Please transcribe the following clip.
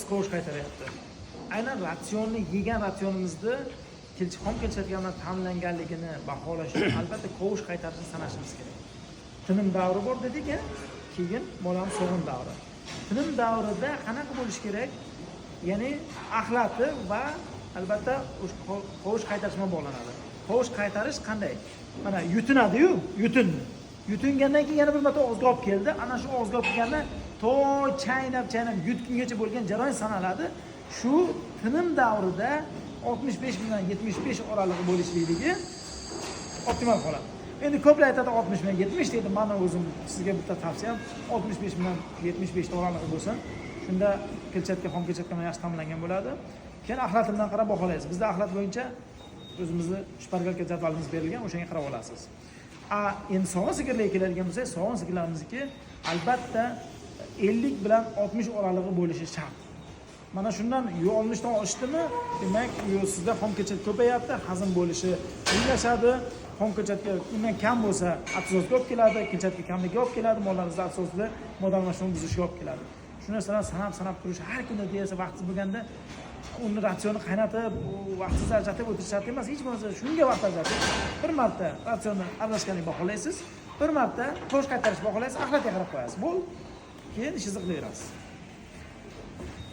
mollarimiz qovush qaytaryapti. Aynan ratsionni yegan ratsionimizni xom kelchaklar bilan ta'minlanganligini baholash uchun albatta qovush qaytarishni sanashimiz kerak. Tinim davri bor dedik-a, keyin bolamiz sog'in davri. Tinim davrida qanaqa bo'lish kerak? Ya'ni axlati va albatta qovush qaytarish bilan bog'lanadi. Qovush qaytarish qanday? Mana yutinadi-yu, yutingandan keyin yana bir marta og'izga olib keldi. Ana shu og'izga olib kelganda to chaynab yutgungacha bo'lgan jarayon sanaladi. Shu tinim davrida 65 bilan 75 oralig'i bo'lishligi optimal holat. Endi ko'plar aytadi 60 bilan 70 deydi. Mana o'zim sizga bitta tavsiyam 65 bilan 75 oralig'i bo'lsin. Shunda xom kelchatka bilan yaxshi ta'minlangan bo'ladi. Keyin axlat bilan qarab baholaysiz. Bizda axlat bo'yicha o'zimizni shpargalka jadvalimiz berilgan, o'shanga qarab olasiz. Endi sog'in sigirlarga keladigan bo'lsak, sog'in sigirlarimizniki albatta 50 bilan 60 oralig'i bo'lishi shart. Mana shundan 60 dan oshdimi, demak, sizda xom kelchatka ko'payapti, hazm bo'lishi qiyinlashadi. Xom kelchatka undan kam bo'lsa, atsozga olib keladi, kelchatka kamligi olib keladi, mollarimizda atsozda modalmashuvni buzishga olib keladi. Shu narsalarni sanab turish har kuni deysa vaqtingiz bo'lganda uni ratsionni qaynatib, vaqtingiz ajratib o'tirish shart emas. Hech bo'lmasa shunga vaqt ajratib, bir marta ratsionni aralashganlikni baholaysiz, bir marta qo'sh qaytarish baholaysiz, axlatga qarab qo'yasiz. Keyin ishingizni qilaverasiz.